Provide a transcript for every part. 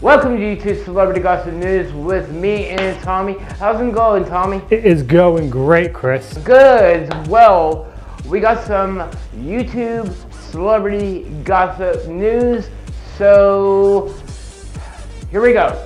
Welcome to YouTube Celebrity Gossip News with me and Tommy. How's it going, Tommy? It is going great, Chris. Good. Well, we got some YouTube Celebrity Gossip News, so here we go.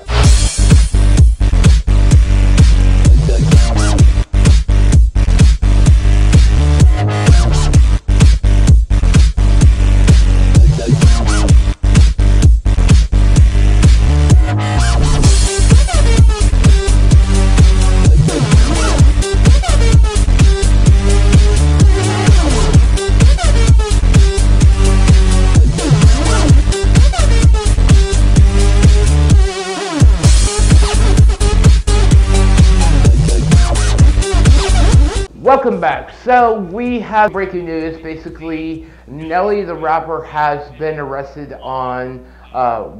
Welcome back. So we have breaking news. Basically, Nelly the rapper has been arrested on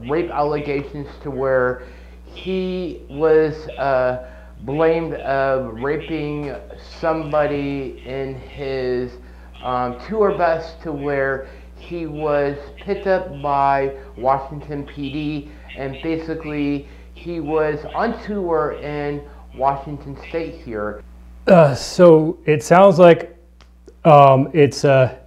rape allegations, to where he was blamed of raping somebody in his tour bus, to where he was picked up by Washington PD, and basically he was on tour in Washington State here. So it sounds like it's a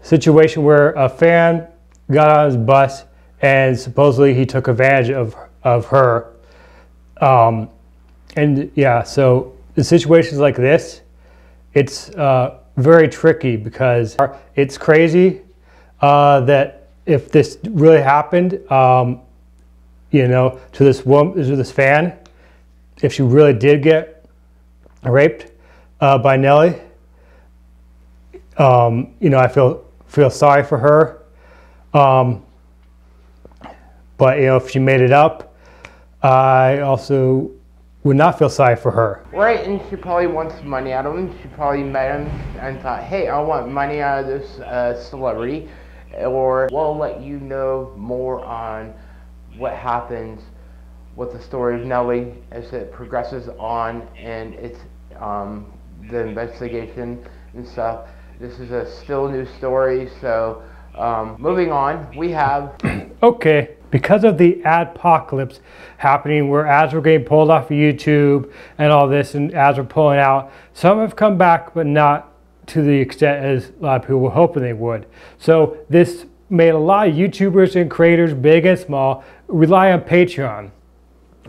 situation where a fan got on his bus and supposedly he took advantage of her. And yeah, so in situations like this, it's very tricky, because it's crazy that if this really happened, you know, to this woman, to this fan, if she really did get raped by Nelly, you know, I feel sorry for her, but you know, if she made it up, I also would not feel sorry for her. Right, and she probably wants money out of him. She probably met him and thought, hey, I want money out of this celebrity, or we'll let you know more on what happens with the story of Nelly as it progresses on, and it's the investigation and stuff. This is a still new story, so moving on, we have... Okay, because of the adpocalypse happening, where ads were getting pulled off of YouTube and all this, and ads were pulling out, some have come back, but not to the extent as a lot of people were hoping they would. So this made a lot of YouTubers and creators, big and small, rely on Patreon.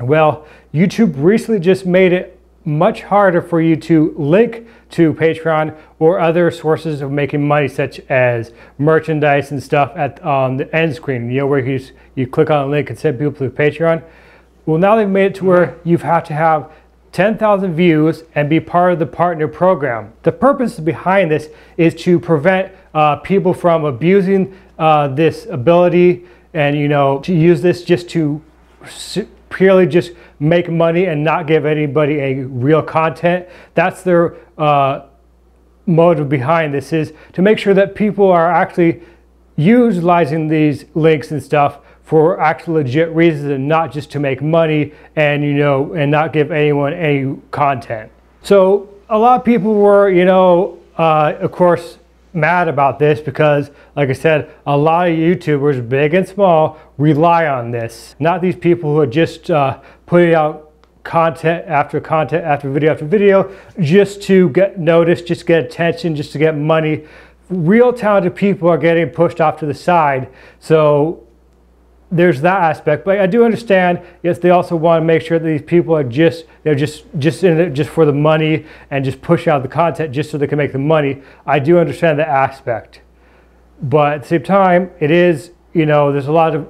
Well, YouTube recently just made it much harder for you to link to Patreon or other sources of making money, such as merchandise and stuff on the end screen, you know, where you click on a link and send people to Patreon. Well, now they've made it to where you've had to have 10,000 views and be part of the partner program. The purpose behind this is to prevent people from abusing this ability, and you know, to use this just to purely just make money and not give anybody a real content. That's their motive behind this, is to make sure that people are actually utilizing these links and stuff for actual legit reasons, and not just to make money and, you know, and not give anyone any content. So a lot of people were, you know, of course, mad about this, because like I said, a lot of YouTubers, big and small, rely on this. Not these people who are just putting out content after video after video just to get noticed, just to get attention, just to get money. Real talented people are getting pushed off to the side. So there's that aspect, but I do understand, yes, they also want to make sure that these people are just in it just for the money and just push out the content just so they can make the money. I do understand that aspect, but at the same time, it is, you know, there's a lot of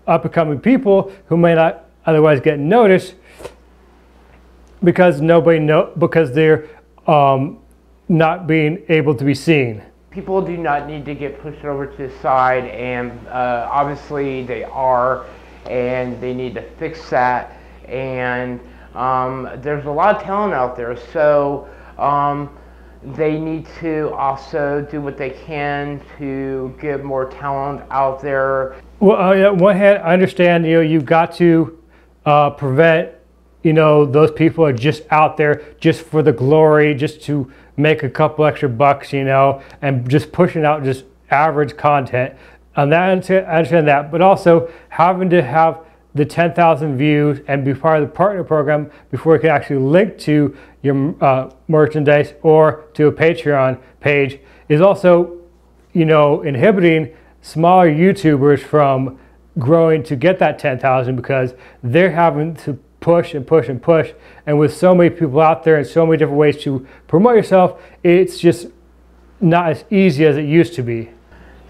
up and coming people who may not otherwise get noticed because because they're not being able to be seen. People do not need to get pushed over to the side, and obviously they are, and they need to fix that. And there's a lot of talent out there, so they need to also do what they can to get more talent out there. Well, on one hand, I understand, you know, you've got to prevent, you know, those people are just out there just for the glory, just to make a couple extra bucks, you know, and just pushing out just average content. And that, I understand that, but also having to have the 10,000 views and be part of the partner program before you can actually link to your merchandise or to a Patreon page is also, you know, inhibiting smaller YouTubers from growing to get that 10,000 because they're having to push and push and push. And with so many people out there and so many different ways to promote yourself, it's just not as easy as it used to be.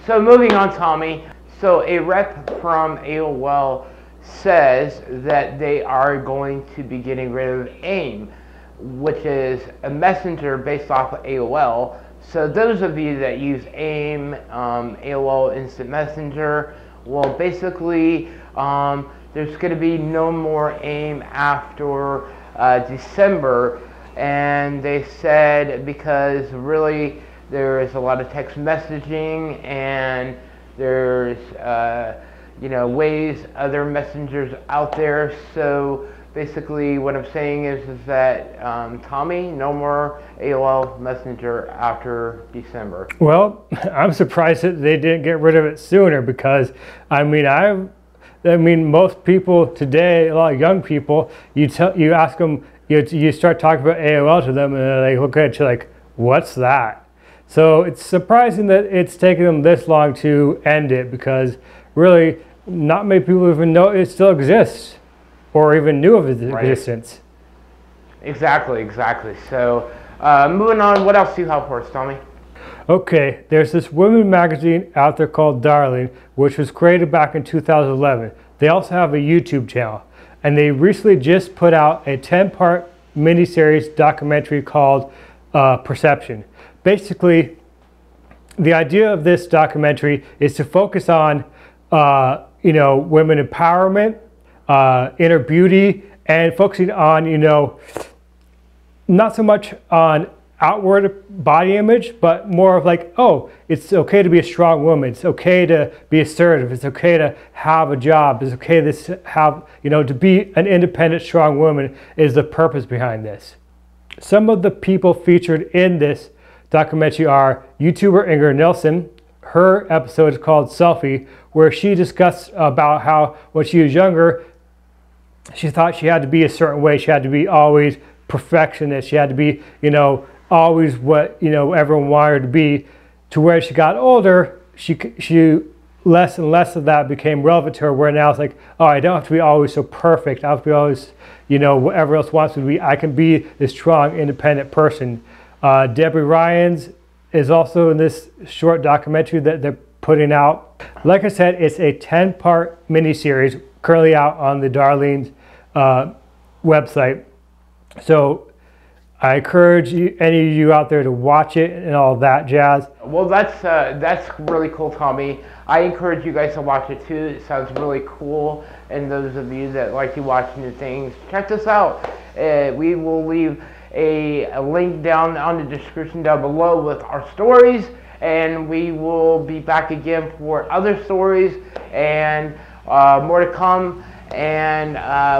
So moving on, Tommy. So a rep from AOL says that they are going to be getting rid of AIM, which is a messenger based off of AOL. So those of you that use AIM, AOL Instant Messenger, well, basically there's going to be no more AIM after December, and they said because really there is a lot of text messaging and there's you know, ways other messengers out there. So basically what I'm saying is that Tommy, no more AOL Messenger after December. Well, I'm surprised that they didn't get rid of it sooner because I mean most people today, a lot of young people, you ask them, you start talking about AOL to them and they look at you like, what's that? So it's surprising that it's taken them this long to end it because really not many people even know it still exists or even knew of its existence. Exactly. So moving on, what else do you have for us, Tommy? Okay, there's this women's magazine out there called Darling, which was created back in 2011. They also have a YouTube channel, and they recently just put out a 10-part miniseries documentary called Perception. Basically, the idea of this documentary is to focus on, you know, women empowerment, inner beauty, and focusing on, you know, not so much on outward body image, but more of like, oh, it's okay to be a strong woman. It's okay to be assertive. It's okay to have a job. It's okay to have, you know, to be an independent, strong woman is the purpose behind this. Some of the people featured in this documentary are YouTuber Ingrid Nilsson. Her episode is called Selfie, where she discussed about how when she was younger, she thought she had to be a certain way. She had to be always perfectionist. She had to be, you know, always what, you know, everyone wanted her to be. To where she got older, she less and less of that became relevant to her, where now it's like, oh, I don't have to be always so perfect. I don't have to be always, you know, whatever else wants me to be. I can be this strong, independent person. Debbie Ryans is also in this short documentary that they're putting out. Like I said, it's a 10-part miniseries currently out on the Darlene's website. So I encourage any of you out there to watch it and all that jazz. Well, that's really cool, Tommy. I encourage you guys to watch it too. It sounds really cool. And those of you that like to watch new things, check this out. We will leave a link down on the description down below with our stories, and we will be back again for other stories and more to come. And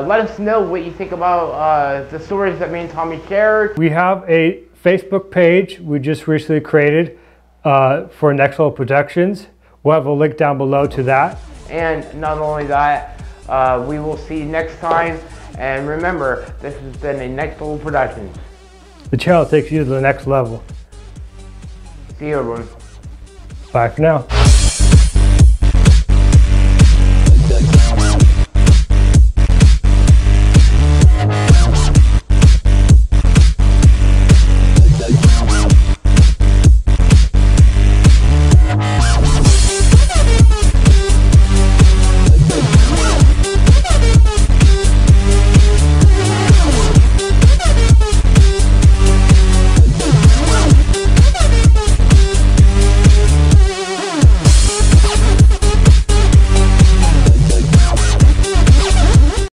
let us know what you think about the stories that me and Tommy shared. We have a Facebook page we just recently created for Next Level Productions. We'll have a link down below to that. And not only that, we will see you next time. And remember, this has been a Next Level Productions. The channel takes you to the next level. See you, everyone. Bye for now.